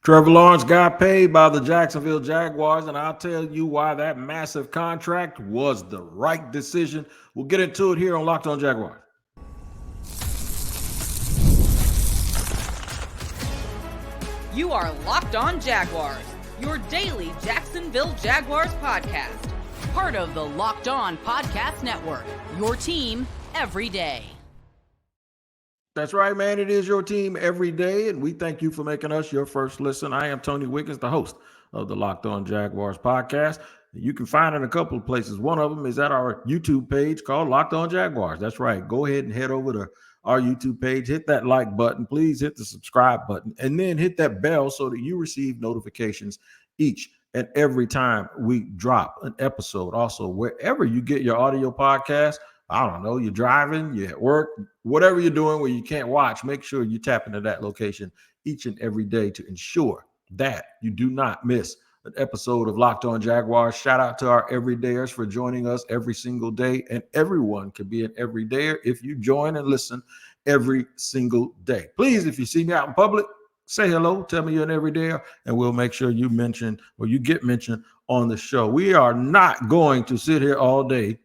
Trevor Lawrence got paid by the Jacksonville Jaguars, and I'll tell you why that massive contract was the right decision. We'll get into it here on Locked On Jaguars. You are Locked On Jaguars, your daily Jacksonville Jaguars podcast. Part of the Locked On Podcast Network, your team every day. That's right, man. It is your team every day, and we thank you for making us your first listen. I am Tony Wiggins, the host of the Locked On Jaguars podcast. You can find it in a couple of places. One of them is at our YouTube page called Locked On Jaguars. That's right. Go ahead and head over to our YouTube page. Hit that like button. Please hit the subscribe button, and then hit that bell so that you receive notifications each and every time we drop an episode. Also, wherever you get your audio podcast, I don't know, you're driving, you're at work, whatever you're doing where you can't watch, make sure you tap into that location each and every day to ensure that you do not miss an episode of Locked On Jaguars. Shout out to our everydayers for joining us every single day, and everyone can be an everydayer if you join and listen every single day. Please, if you see me out in public, say hello, tell me you're an everydayer, and we'll make sure you mention or you get mentioned on the show. We are not going to sit here all day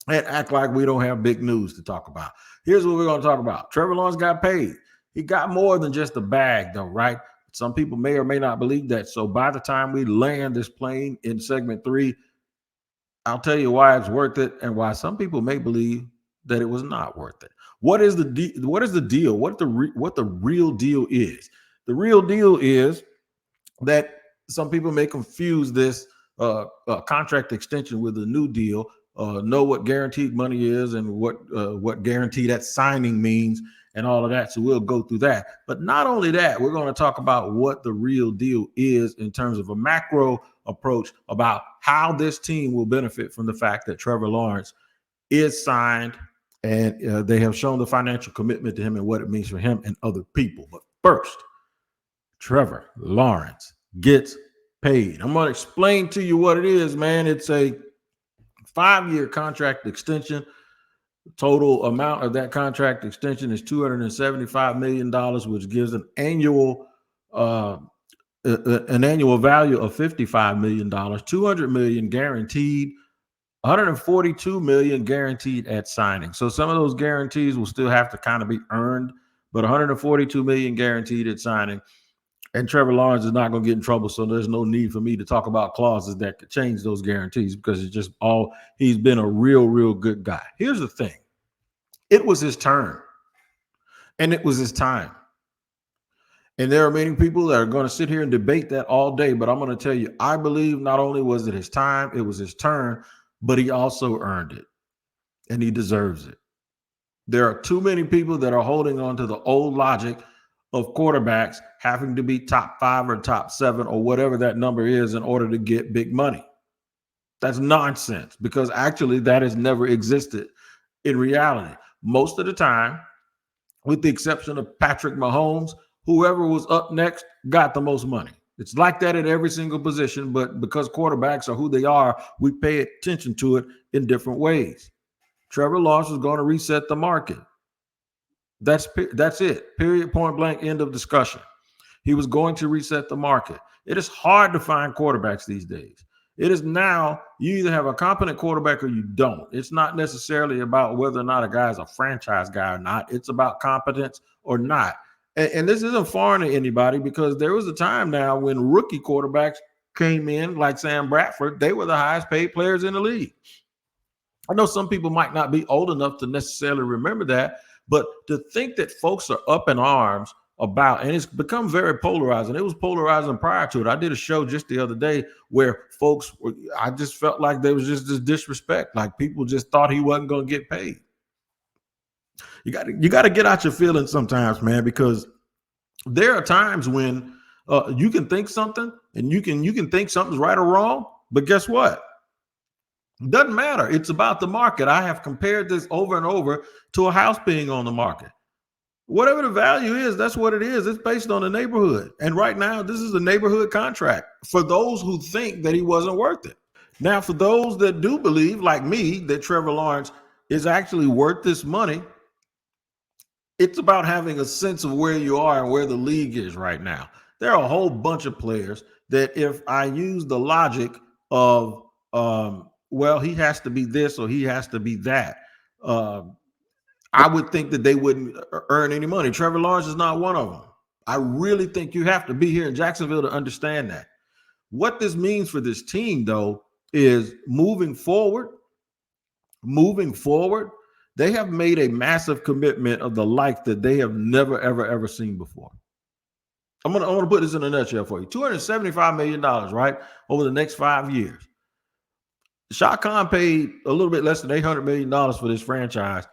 and act like we don't have big news to talk about. Here's what we're going to talk about. Trevor Lawrence got paid. He got more than just a bag, though, right? Some people may or may not believe that. So by the time we land this plane in segment 3, I'll tell you why it's worth it and why some people may believe that it was not worth it. What is the deal? What the real deal is? The real deal is that some people may confuse this contract extension with a new deal. Know what guaranteed money is and what guaranteed that signing means and all of that. So we'll go through that. But not only that, we're going to talk about what the real deal is in terms of a macro approach about how this team will benefit from the fact that Trevor Lawrence is signed and they have shown the financial commitment to him and what it means for him and other people. But first, Trevor Lawrence gets paid. I'm going to explain to you what it is, man. It's a 5-year contract extension. The total amount of that contract extension is $275 million, which gives an annual value of $55 million, $200 million guaranteed, $142 million guaranteed at signing. So some of those guarantees will still have to kind of be earned, but $142 million guaranteed at signing. And Trevor Lawrence is not going to get in trouble, so there's no need for me to talk about clauses that could change those guarantees because it's just he's been a real good guy. Here's the thing. It was his turn, and it was his time. And there are many people that are going to sit here and debate that all day, but I'm going to tell you, I believe not only was it his time, it was his turn, but he also earned it, and he deserves it. There are too many people that are holding on to the old logic of quarterbacks having to be top 5 or top 7 or whatever that number is in order to get big money. That's nonsense because actually that has never existed in reality. Most of the time, with the exception of Patrick Mahomes, whoever was up next got the most money. It's like that at every single position, but because quarterbacks are who they are, we pay attention to it in different ways. Trevor Lawrence is going to reset the market. That's it. Period, point blank, end of discussion. He was going to reset the market. It is hard to find quarterbacks these days. It is now you either have a competent quarterback or you don't. It's not necessarily about whether or not a guy is a franchise guy or not. It's about competence or not. And this isn't foreign to anybody because there was a time now when rookie quarterbacks came in like Sam Bradford. They were the highest paid players in the league. I know some people might not be old enough to necessarily remember that, but to think that folks are up in arms about, and it's become very polarizing. It was polarizing prior to it. I did a show just the other day where I just felt like there was just this disrespect. Like people just thought he wasn't going to get paid. You got to get out your feelings sometimes, man, because there are times when you can think something and you can think something's right or wrong, but guess what? It doesn't matter. It's about the market. I have compared this over and over to a house being on the market. Whatever the value is, that's what it is. It's based on the neighborhood. And right now, this is a neighborhood contract for those who think that he wasn't worth it. Now, for those that do believe, like me, that Trevor Lawrence is actually worth this money, it's about having a sense of where you are and where the league is right now. There are a whole bunch of players that if I use the logic of, well, he has to be this or he has to be that, I would think that they wouldn't earn any money. Trevor Lawrence is not one of them. I really think you have to be here in Jacksonville to understand that. What this means for this team, though, is moving forward, they have made a massive commitment of the like that they have never, ever, ever seen before. I'm gonna put this in a nutshell for you. $275 million, right, over the next 5 years. Shad Khan paid a little bit less than $800 million for this franchise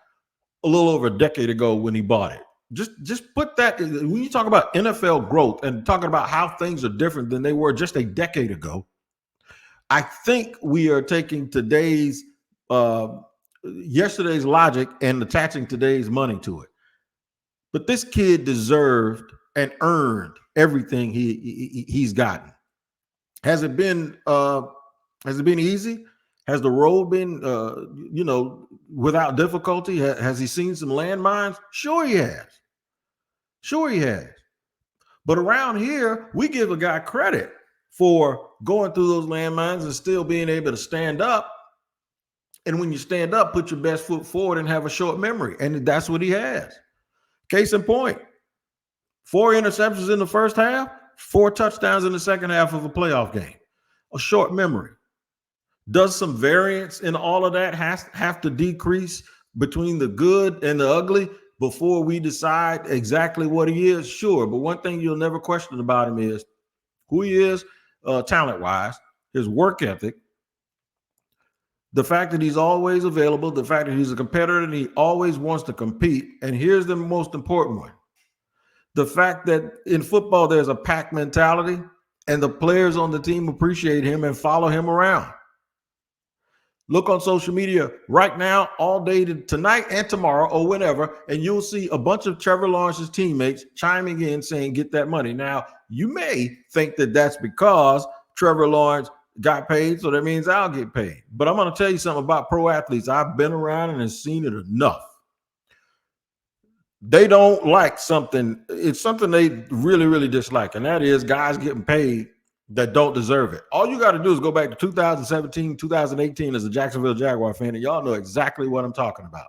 a little over a decade ago when he bought it. Just put that, when you talk about NFL growth and talking about how things are different than they were just a decade ago, I think we are taking yesterday's logic and attaching today's money to it. But this kid deserved and earned everything he's gotten. Has it been easy? Has the road been without difficulty? Has he seen some landmines? Sure he has. But around here, we give a guy credit for going through those landmines and still being able to stand up. And when you stand up, put your best foot forward and have a short memory. And that's what he has. Case in point, 4 interceptions in the first half, 4 touchdowns in the second half of a playoff game. A short memory. Does some variance in all of that have to decrease between the good and the ugly before we decide exactly what he is? Sure. But one thing you'll never question about him is who he is talent-wise, his work ethic, the fact that he's always available, the fact that he's a competitor and he always wants to compete. And here's the most important one. The fact that in football, there's a pack mentality and the players on the team appreciate him and follow him around. Look on social media right now, all day tonight and tomorrow or whenever, and you'll see a bunch of Trevor Lawrence's teammates chiming in saying, get that money. Now, you may think that that's because Trevor Lawrence got paid, so that means I'll get paid. But I'm going to tell you something about pro athletes. I've been around and have seen it enough. They don't like something. It's something they really, really dislike, and that is guys getting paid that don't deserve it. All you got to do is go back to 2017, 2018 as a Jacksonville Jaguar fan, and y'all know exactly what I'm talking about.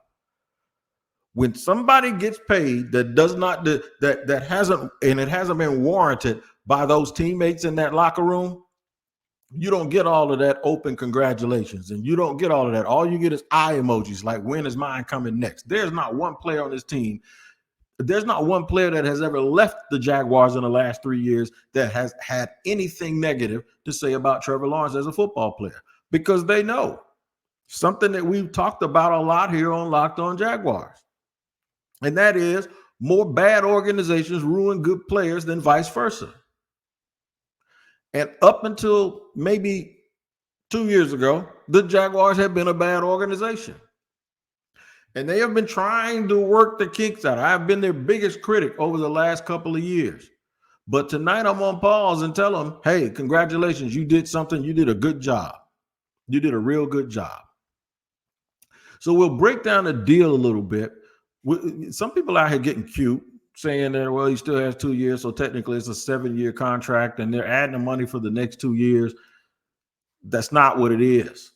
When somebody gets paid that does not that hasn't been warranted by those teammates in that locker room, you don't get all of that open congratulations, and you don't get all of that. All you get is eye emojis like, when is mine coming next? There's not one player on this team. There's not one player that has ever left the Jaguars in the last 3 years that has had anything negative to say about Trevor Lawrence as a football player, because they know something that we've talked about a lot here on Locked On Jaguars. And that is more bad organizations ruin good players than vice versa. And up until maybe 2 years ago, the Jaguars have been a bad organization. And they have been trying to work the kinks out. I've been their biggest critic over the last couple of years. But tonight I'm on pause and tell them, hey, congratulations. You did something. You did a good job. You did a real good job. So we'll break down the deal a little bit. Some people out here getting cute, saying that, well, he still has 2 years. So technically it's a 7-year contract and they're adding the money for the next 2 years. That's not what it is.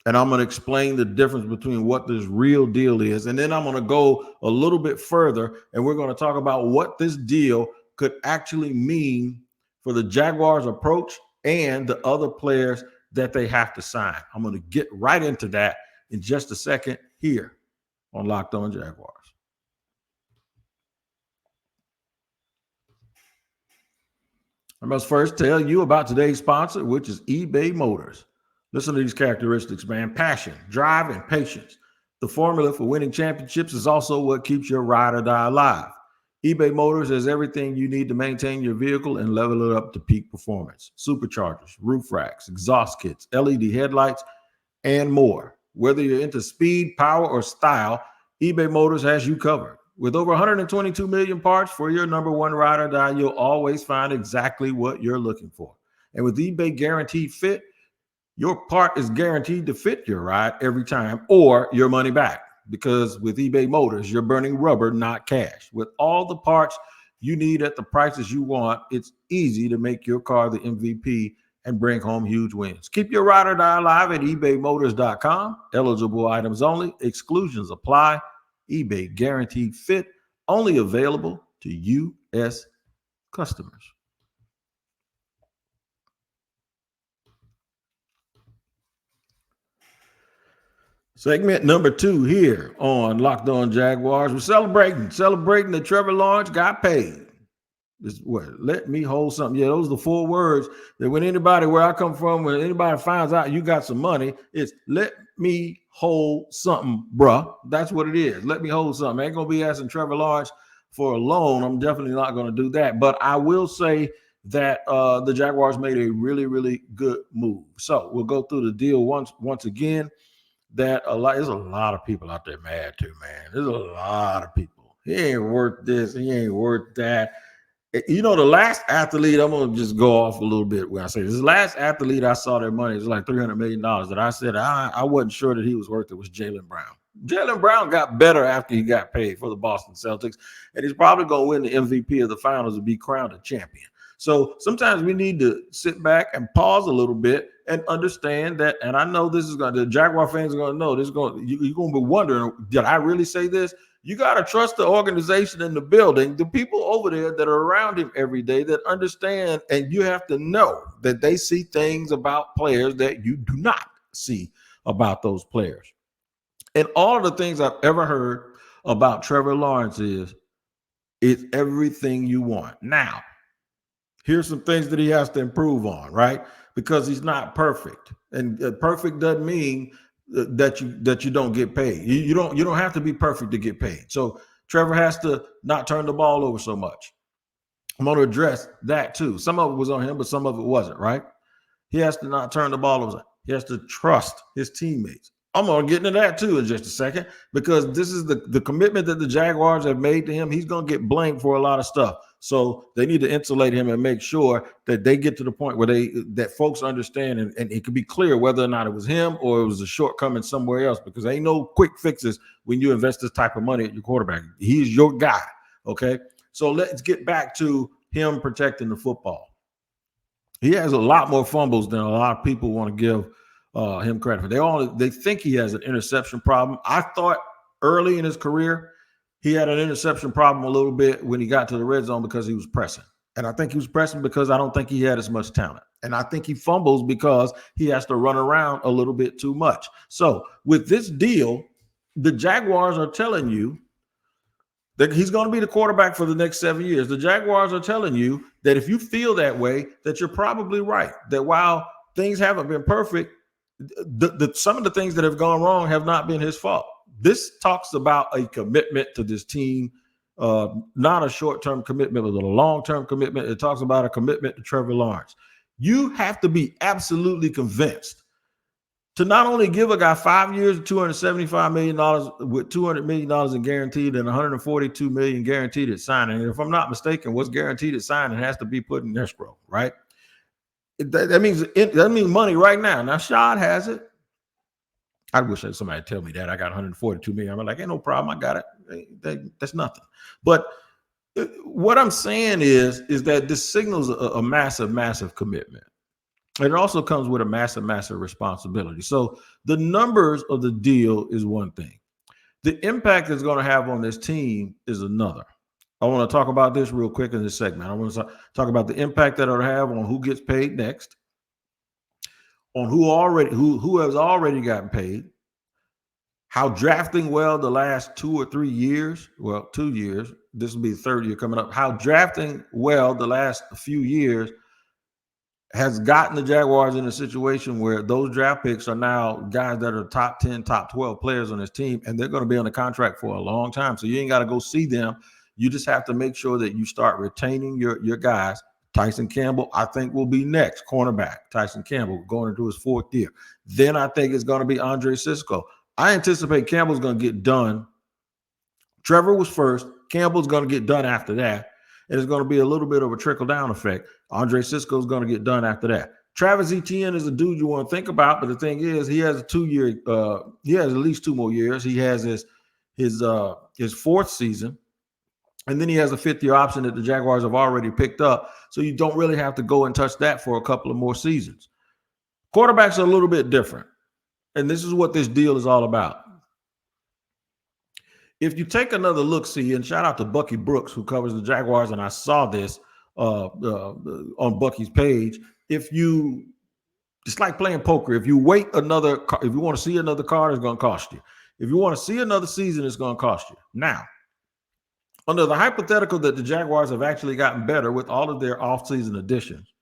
And I'm going to explain the difference between what this real deal is. And then I'm going to go a little bit further, and we're going to talk about what this deal could actually mean for the Jaguars' approach and the other players that they have to sign. I'm going to get right into that in just a second here on Locked On Jaguars. I must first tell you about today's sponsor, which is eBay Motors. Listen to these characteristics, man. Passion, drive, and patience. The formula for winning championships is also what keeps your ride or die alive. eBay Motors has everything you need to maintain your vehicle and level it up to peak performance. Superchargers, roof racks, exhaust kits, LED headlights, and more. Whether you're into speed, power, or style, eBay Motors has you covered. With over 122 million parts for your number one ride or die, you'll always find exactly what you're looking for. And with eBay Guaranteed Fit, your part is guaranteed to fit your ride every time or your money back. Because with eBay Motors, you're burning rubber, not cash. With all the parts you need at the prices you want, it's easy to make your car the MVP and bring home huge wins. Keep your ride or die alive at ebaymotors.com. Eligible items only. Exclusions apply. eBay guaranteed fit. Only available to U.S. customers. Segment number 2 here on Locked On Jaguars. We're celebrating that Trevor Lawrence got paid. This what? Let me hold something. Yeah, those are the 4 words that when anybody, where I come from, when anybody finds out you got some money, it's let me hold something, bruh. That's what it is. Let me hold something. I ain't gonna be asking Trevor Lawrence for a loan. I'm definitely not gonna do that. But I will say that the Jaguars made a really, really good move. So we'll go through the deal once again. There's a lot of people out there mad too, man. There's a lot of people. He ain't worth this. He ain't worth that. You know, the last athlete, I'm going to just go off a little bit when I say this. The last athlete I saw their money was like $300 million that I said I wasn't sure that he was worth it was Jaylen Brown. Jaylen Brown got better after he got paid for the Boston Celtics, and he's probably going to win the MVP of the finals and be crowned a champion. So sometimes we need to sit back and pause a little bit and understand that. And I know this is going to, the Jaguar fans are going to know this. You're going to be wondering, did I really say this? You got to trust the organization in the building, the people over there that are around him every day that understand. And you have to know that they see things about players that you do not see about those players. And all of the things I've ever heard about Trevor Lawrence is it's everything you want. Now, here's some things that he has to improve on, right? Because he's not perfect, and perfect doesn't mean that you don't get paid. You don't have to be perfect to get paid. So Trevor has to not turn the ball over so much. I'm going to address that too. Some of it was on him, but some of it wasn't, right? He has to not turn the ball over. He has to trust his teammates. I'm going to get into that too in just a second, because this is the commitment that the Jaguars have made to him. He's going to get blamed for a lot of stuff. So they need to insulate him and make sure that they get to the point where that folks understand and it can be clear whether or not it was him or it was a shortcoming somewhere else, because ain't no quick fixes when you invest this type of money at your quarterback. He's your guy, okay? So let's get back to him protecting the football. He has a lot more fumbles than a lot of people want to give him credit for. They think he has an interception problem. I thought early in his career he had an interception problem a little bit when he got to the red zone because he was pressing. And I think he was pressing because I don't think he had as much talent. And I think he fumbles because he has to run around a little bit too much. So with this deal, the Jaguars are telling you that he's going to be the quarterback for the next 7 years. The Jaguars are telling you that if you feel that way, that you're probably right. That while things haven't been perfect, some of the things that have gone wrong have not been his fault. This talks about a commitment to this team, not a short-term commitment, but a long-term commitment. It talks about a commitment to Trevor Lawrence. You have to be absolutely convinced to not only give a guy 5 years, $275 million with $200 million in guaranteed and $142 million guaranteed at signing. And if I'm not mistaken, what's guaranteed at signing has to be put in escrow, right? That means money right now. Now, Shad has it. I wish somebody would tell me that. I got $142 million. I'm like, ain't no problem. I got it. That's nothing. But what I'm saying is that this signals a massive, massive commitment. And it also comes with a massive, massive responsibility. So the numbers of the deal is one thing. The impact it's going to have on this team is another. I want to talk about this real quick in this segment. I want to talk about the impact that it'll have on who gets paid next, on who has already gotten paid, how drafting well the last 2 or 3 years, 2 years, this will be the third year coming up, how drafting well the last few years has gotten the Jaguars in a situation where those draft picks are now guys that are top 10, top 12 players on this team, and they're going to be on the contract for a long time. So you ain't got to go see them. You just have to make sure that you start retaining your guys. Tyson Campbell, I think, will be next, cornerback. Tyson Campbell going into his 4th year. Then I think it's going to be Andre Cisco. I anticipate Campbell's going to get done. Trevor was first. Campbell's going to get done after that. And it's going to be a little bit of a trickle-down effect. Andre Cisco is going to get done after that. Travis Etienne is a dude you want to think about, but the thing is, he has a 2-year. He has at least 2 more years. He has his 4th season. And then he has a fifth-year option that the Jaguars have already picked up. So you don't really have to go and touch that for a couple of more seasons. Quarterbacks are a little bit different. And this is what this deal is all about. If you take another look, see, and shout out to Bucky Brooks, who covers the Jaguars, and I saw this on Bucky's page. It's like playing poker. If you wait if you want to see another card, it's going to cost you. If you want to see another season, it's going to cost you. Now, under the hypothetical that the Jaguars have actually gotten better with all of their offseason additions,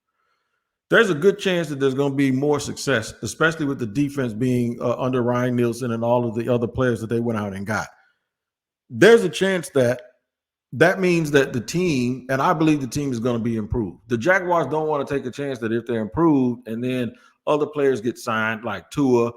there's a good chance that there's going to be more success, especially with the defense being under Ryan Nielsen and all of the other players that they went out and got. There's a chance that means that the team, and I believe the team is going to be improved. The Jaguars don't want to take a chance that if they're improved and then other players get signed like Tua,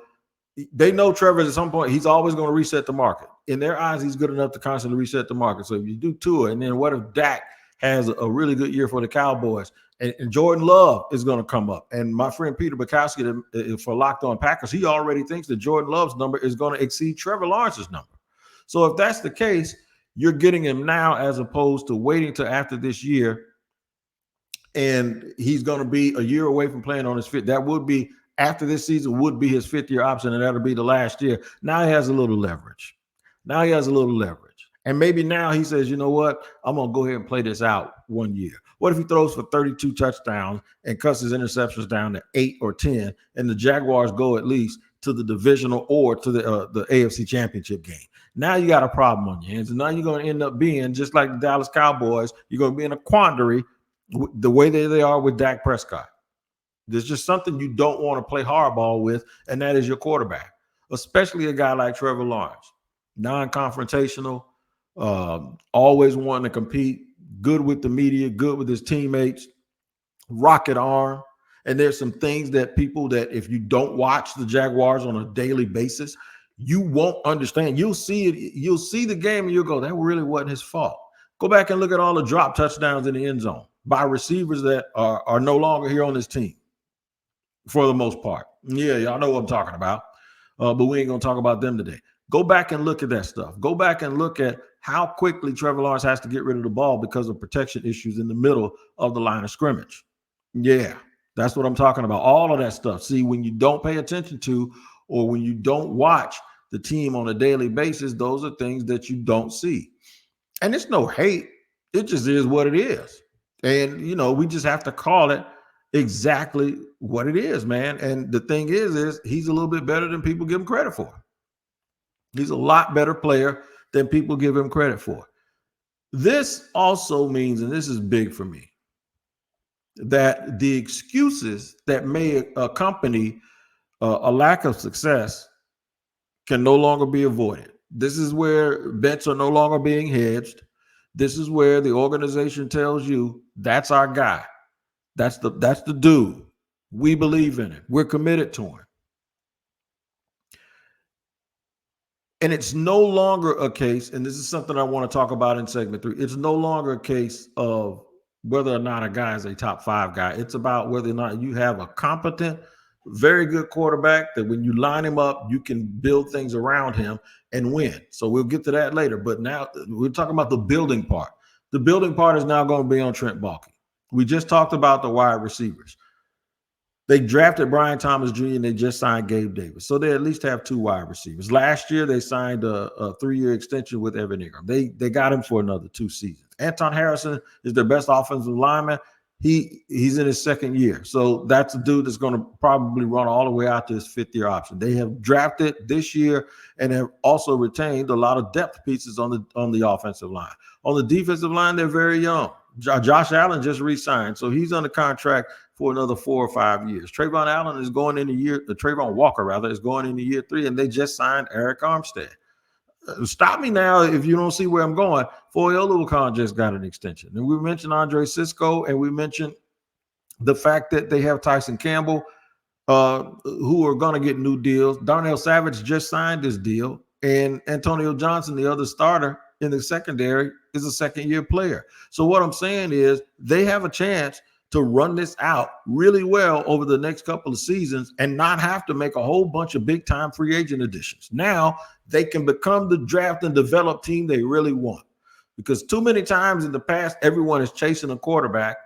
they know Trevor at some point, he's always going to reset the market. In their eyes, he's good enough to constantly reset the market. So if you do Tua, and then what if Dak has a really good year for the Cowboys, and Jordan Love is going to come up. And my friend Peter Bukowski for Locked On Packers, he already thinks that Jordan Love's number is going to exceed Trevor Lawrence's number. So if that's the case, you're getting him now as opposed to waiting till after this year. And he's going to be a year away from playing on his fifth. That would be, after this season, would be his fifth-year option, and that'll be the last year. Now he has a little leverage. And maybe now he says, you know what? I'm going to go ahead and play this out 1 year. What if he throws for 32 touchdowns and cuts his interceptions down to 8 or 10, and the Jaguars go at least to the divisional or to the AFC Championship game? Now you got a problem on your hands, and now you're going to end up being just like the Dallas Cowboys. You're going to be in a quandary the way they are with Dak Prescott. There's just something you don't want to play hardball with, and that is your quarterback, especially a guy like Trevor Lawrence. Non-confrontational, always wanting to compete, good with the media, good with his teammates, rocket arm. And there's some things that if you don't watch the Jaguars on a daily basis, you won't understand. You'll see it. You'll see the game and you'll go, that really wasn't his fault. Go back and look at all the drop touchdowns in the end zone by receivers that are no longer here on this team for the most part. Yeah, y'all know what I'm talking about. But we ain't going to talk about them today. Go back and look at that stuff. Go back and look at how quickly Trevor Lawrence has to get rid of the ball because of protection issues in the middle of the line of scrimmage. Yeah, that's what I'm talking about. All of that stuff. See, when you don't pay attention to, or when you don't watch the team on a daily basis, those are things that you don't see. And it's no hate. It just is what it is. And, we just have to call it exactly what it is, man. And the thing is he's a little bit better than people give him credit for. He's a lot better player than people give him credit for. This also means, and this is big for me, that the excuses that may accompany a lack of success can no longer be avoided. This is where bets are no longer being hedged. This is where the organization tells you, that's our guy. That's the dude. We believe in him. We're committed to him. And it's no longer a case, and this is something I want to talk about in segment 3. It's no longer a case of whether or not a guy is a top 5 guy. It's about whether or not you have a competent, very good quarterback that when you line him up, you can build things around him and win. So we'll get to that later. But now we're talking about the building part. The building part is now going to be on Trent Baalke. We just talked about the wide receivers. They drafted Brian Thomas Jr. and they just signed Gabe Davis. So they at least have 2 wide receivers. Last year, they signed a 3-year extension with Evan Ingram. They got him for another 2 seasons. Anton Harrison is their best offensive lineman. He's in his 2nd year. So that's a dude that's going to probably run all the way out to his 5th-year option. They have drafted this year and have also retained a lot of depth pieces on the offensive line. On the defensive line, they're very young. Josh Allen just re-signed, so he's under contract for another 4 or 5 years. Trayvon Walker is going into year 3, and they just signed Eric Armstead. Stop me now if you don't see where I'm going. Foye Oluokun just got an extension. And we mentioned Andre Cisco, and we mentioned the fact that they have Tyson Campbell, who are going to get new deals. Darnell Savage just signed this deal, and Antonio Johnson, the other starter in the secondary, is a 2nd-year player. So what I'm saying is they have a chance to run this out really well over the next couple of seasons and not have to make a whole bunch of big-time free agent additions. Now they can become the draft and develop team they really want. because too many times in the past, everyone is chasing a quarterback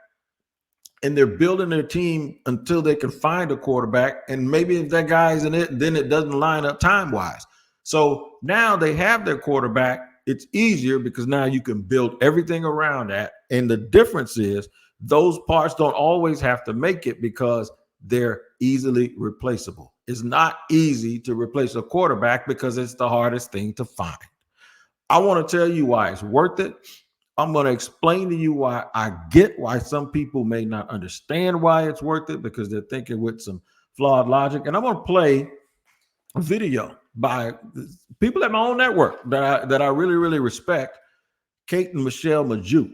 and they're building their team until they can find a quarterback. And maybe if that guy isn't it, then it doesn't line up time-wise. So now they have their quarterback. It's easier because now you can build everything around that. And the difference is those parts don't always have to make it because they're easily replaceable. It's not easy to replace a quarterback because it's the hardest thing to find. I want to tell you why it's worth it. I'm going to explain to you why I get why some people may not understand why it's worth it because they're thinking with some flawed logic. And I'm going to play a video by people at my own network that I really, really respect. Kate and Michelle Majuk,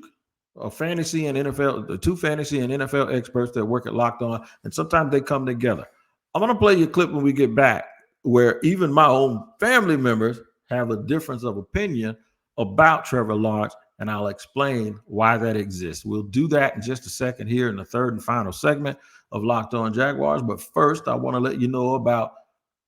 a fantasy and NFL, the two fantasy and NFL experts that work at Locked On, and sometimes they come together. I'm going to play you a clip when we get back where even my own family members have a difference of opinion about Trevor Lawrence, and I'll explain why that exists. We'll do that in just a second here in the third and final segment of Locked On Jaguars. But first, I want to let you know about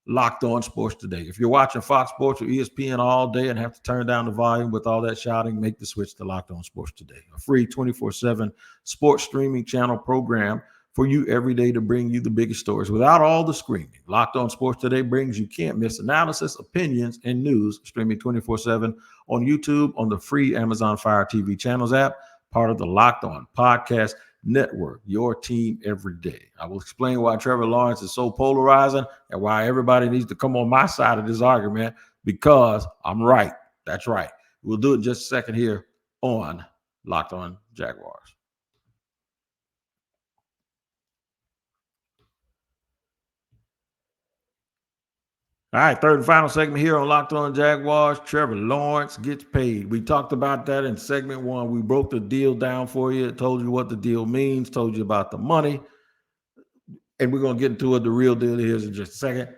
Locked On Sports Today. If you're watching Fox Sports or ESPN all day and have to turn down the volume with all that shouting, make the switch to Locked On Sports Today, a free 24/7 sports streaming channel program for you every day to bring you the biggest stories without all the screaming. Locked On Sports Today brings you can't miss analysis, opinions, and news streaming 24/7 on YouTube, on the free Amazon Fire TV channels app, part of the Locked On Podcast Network, your team every day. I will explain why Trevor Lawrence is so polarizing and why everybody needs to come on my side of this argument because I'm right. That's right. We'll do it in just a second here on Locked On Jaguars. All right, third and final segment here on Locked On Jaguars. Trevor Lawrence gets paid. We talked about that in segment one. We broke the deal down for you, told you what the deal means, told you about the money. And we're going to get into what the real deal is in just a second.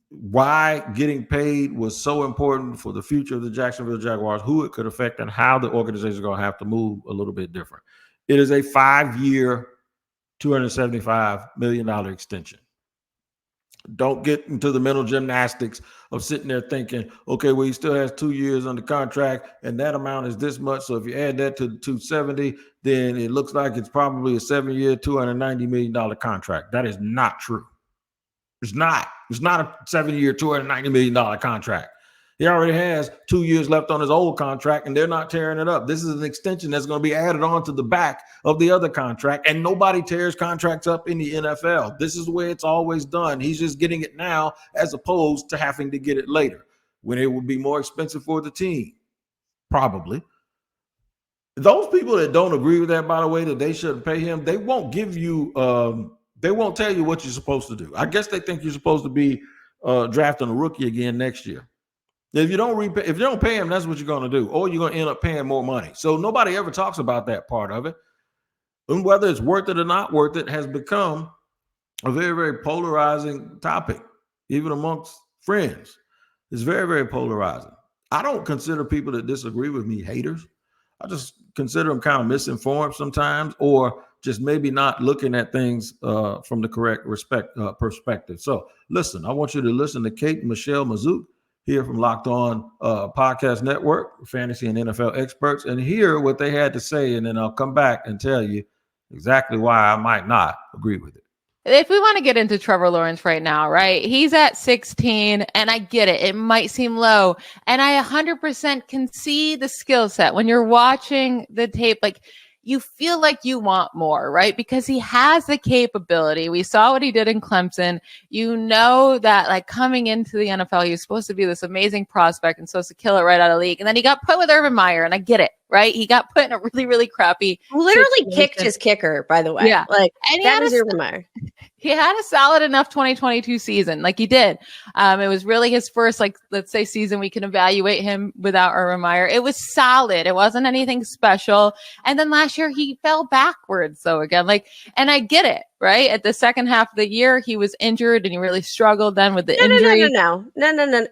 Why getting paid was so important for the future of the Jacksonville Jaguars, who it could affect, and how the organization is going to have to move a little bit different. It is a 5-year, $275 million extension. Don't get into the mental gymnastics of sitting there thinking, okay, well, he still has 2 years under contract and that amount is this much. So if you add that to the 270, then it looks like it's probably a 7-year, $290 million contract. That is not true. It's not. It's not a 7-year, $290 million contract. He already has 2 years left on his old contract, and they're not tearing it up. This is an extension that's going to be added on to the back of the other contract, and nobody tears contracts up in the NFL. This is the way it's always done. He's just getting it now as opposed to having to get it later when it would be more expensive for the team, probably. Those people that don't agree with that, by the way, that they shouldn't pay him, they won't give you they won't tell you what you're supposed to do. I guess they think you're supposed to be drafting a rookie again next year. If you don't pay him, that's what you're going to do, or you're going to end up paying more money. So nobody ever talks about that part of it. And whether it's worth it or not worth it has become a very, very polarizing topic, even amongst friends. It's very, very polarizing. I don't consider people that disagree with me haters. I just consider them kind of misinformed sometimes, or just maybe not looking at things from the correct perspective. So listen, I want you to listen to Kate and Michelle Mazouk here from Locked On Podcast Network, fantasy and NFL experts, and hear what they had to say. And then I'll come back and tell you exactly why I might not agree with it. If we want to get into Trevor Lawrence right now, right? He's at 16, and I get it. It might seem low. And I 100% can see the skill set. When you're watching the tape, like, you feel like you want more, right? Because he has the capability. We saw what he did in Clemson. You know that, like, coming into the NFL, he was supposed to be this amazing prospect and supposed to kill it right out of the league. And then he got put with Urban Meyer, and I get it, right? He got put in a really, really crappy literally situation. Kicked his kicker, by the way. Yeah. Like, and that was Urban Meyer. He had a solid enough 2022 season. Like, he did. It was really his first, like, let's say, season we can evaluate him without Urban Meyer. It was solid. It wasn't anything special. And then last year he fell backwards. So again, like, and I get it, right? At the second half of the year, he was injured and he really struggled then with the injury. No.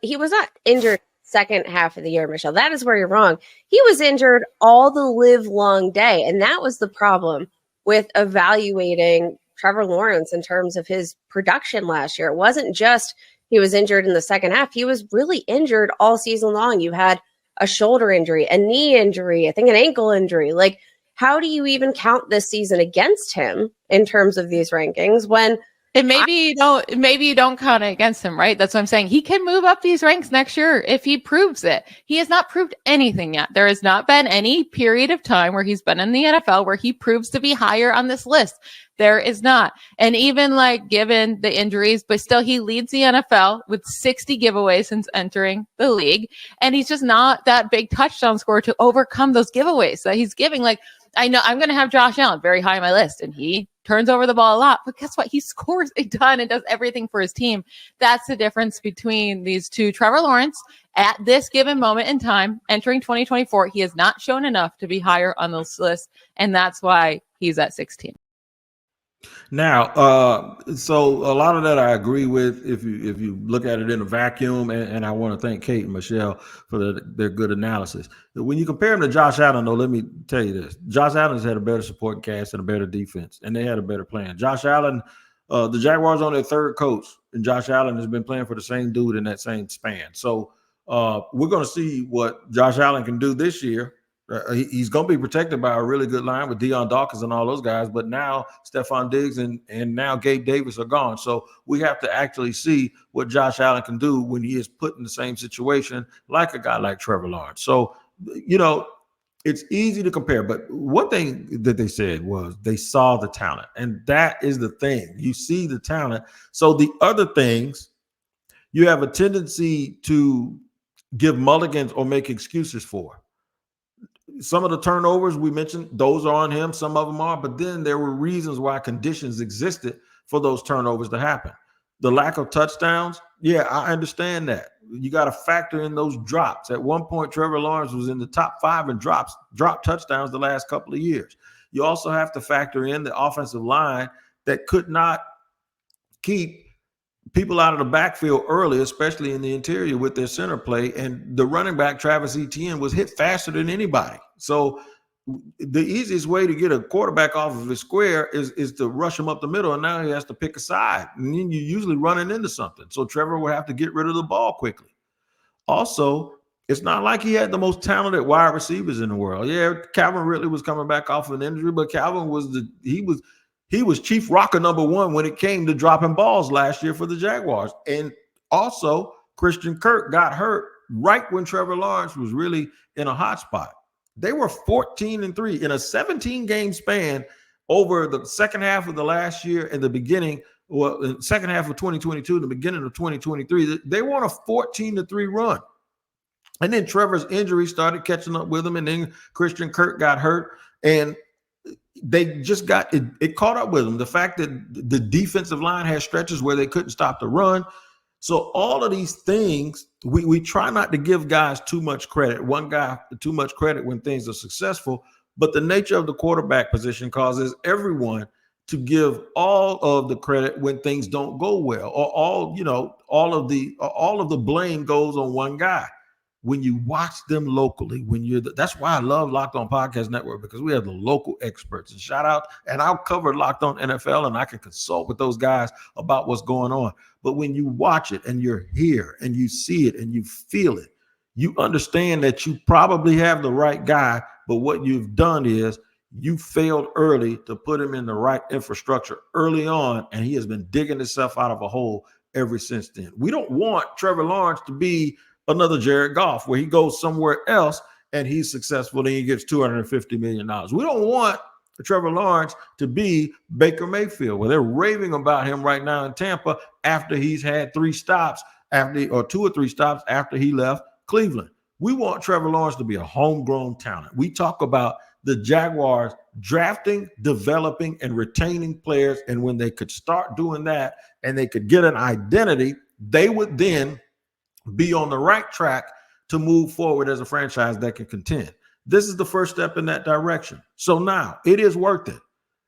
He was not injured second half of the year, Michelle. That is where you're wrong. He was injured all the live long day. And that was the problem with evaluating Trevor Lawrence in terms of his production last year. It wasn't just he was injured in the second half. He was really injured all season long. You had a shoulder injury, a knee injury, I think an ankle injury. Like, how do you even count this season against him in terms of these rankings when And maybe you don't count it against him, right? That's what I'm saying. He can move up these ranks next year if he proves it. He has not proved anything yet. There has not been any period of time where he's been in the NFL where he proves to be higher on this list. There is not. And even like given the injuries, but still he leads the NFL with 60 giveaways since entering the league. And he's just not that big touchdown scorer to overcome those giveaways that he's giving. Like, I know I'm going to have Josh Allen very high on my list, and he turns over the ball a lot, but guess what? He scores a ton and does everything for his team. That's the difference between these two. Trevor Lawrence, at this given moment in time, entering 2024, he has not shown enough to be higher on this list, and that's why he's at 16. Now, so a lot of that I agree with if you look at it in a vacuum, and I want to thank Kate and Michelle for their good analysis. When you compare him to Josh Allen, though, let me tell you this. Josh Allen's had a better supporting cast and a better defense, and they had a better plan. Josh Allen, the Jaguars on their third coach, and Josh Allen has been playing for the same dude in that same span. So we're going to see what Josh Allen can do this year. He's going to be protected by a really good line with Deion Dawkins and all those guys. But now Stephon Diggs and now Gabe Davis are gone. So we have to actually see what Josh Allen can do when he is put in the same situation like a guy like Trevor Lawrence. So, you know, it's easy to compare. But one thing that they said was they saw the talent. And that is the thing. You see the talent. So the other things, you have a tendency to give mulligans or make excuses for. Some of the turnovers we mentioned, those are on him. Some of them are, but then there were reasons why conditions existed for those turnovers to happen. The lack of touchdowns, yeah, I understand that. You got to factor in those drops. At one point, Trevor Lawrence was in the top 5 in drop touchdowns the last couple of years. You also have to factor in the offensive line that could not keep people out of the backfield early, especially in the interior with their center play. And the running back, Travis Etienne, was hit faster than anybody. So the easiest way to get a quarterback off of his square is to rush him up the middle. And now he has to pick a side. And then you're usually running into something. So Trevor will have to get rid of the ball quickly. Also, it's not like he had the most talented wide receivers in the world. Yeah, Calvin Ridley was coming back off of an injury, but Calvin he was chief rocker number 1 when it came to dropping balls last year for the Jaguars. And also, Christian Kirk got hurt right when Trevor Lawrence was really in a hot spot. They were 14-3 in a 17-game span over the second half of the last year and the beginning, the second half of 2022, the beginning of 2023. They won a 14-3 run. And then Trevor's injury started catching up with him, and then Christian Kirk got hurt, and they just got it caught up with them. The fact that the defensive line has stretches where they couldn't stop the run. So all of these things, we try not to give guys too much credit, one guy too much credit when things are successful, but the nature of the quarterback position causes everyone to give all of the credit when things don't go well, or all of the blame goes on one guy. When you watch them locally, that's why I love Locked On Podcast Network, because we have the local experts. And shout out, and I'll cover Locked On NFL, and I can consult with those guys about what's going on. But when you watch it and you're here and you see it and you feel it, you understand that you probably have the right guy, but what you've done is you failed early to put him in the right infrastructure early on, and he has been digging himself out of a hole ever since then. We don't want Trevor Lawrence to be another Jared Goff where he goes somewhere else and he's successful and he gets $250 million. We don't want Trevor Lawrence to be Baker Mayfield, where they're raving about him right now in Tampa after he's had 2 or 3 stops after he left Cleveland. We want Trevor Lawrence to be a homegrown talent. We talk about the Jaguars drafting, developing, and retaining players, and when they could start doing that and they could get an identity, they would then be on the right track to move forward as a franchise that can contend. This is the first step in that direction. So now it is worth it.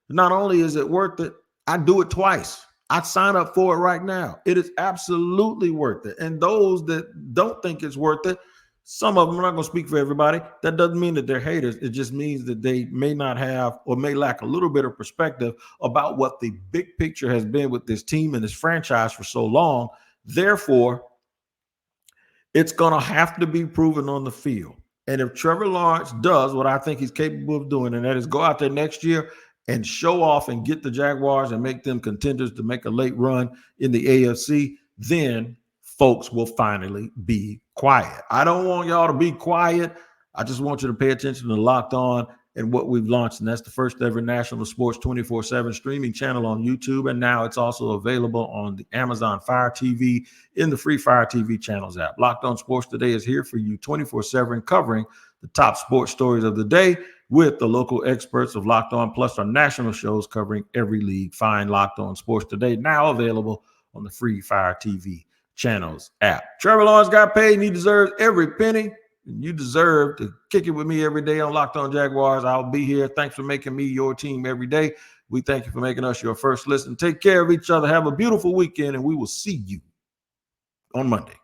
Not only is it worth it, I do it twice. I'd sign up for it right now. It is absolutely worth it. And those that don't think it's worth it, some of them, I'm not going to speak for everybody. That doesn't mean that they're haters. It just means that they may not have or may lack a little bit of perspective about what the big picture has been with this team and this franchise for so long. Therefore, it's going to have to be proven on the field. And if Trevor Lawrence does what I think he's capable of doing, and that is go out there next year and show off and get the Jaguars and make them contenders to make a late run in the AFC, then folks will finally be quiet. I don't want y'all to be quiet. I just want you to pay attention to Locked On and what we've launched, and that's the first ever national sports 24/7 streaming channel on YouTube, and now it's also available on the Amazon Fire TV in the free Fire TV channels app. Locked On Sports Today is here for you 24/7, covering the top sports stories of the day with the local experts of Locked On, plus our national shows covering every league. Find Locked On Sports Today, now available on the free Fire TV channels app. Trevor Lawrence got paid, and he deserves every penny. You deserve to kick it with me every day on Locked On Jaguars. I'll be here. Thanks for making me your team every day. We thank you for making us your first listen. Take care of each other. Have a beautiful weekend, and we will see you on Monday.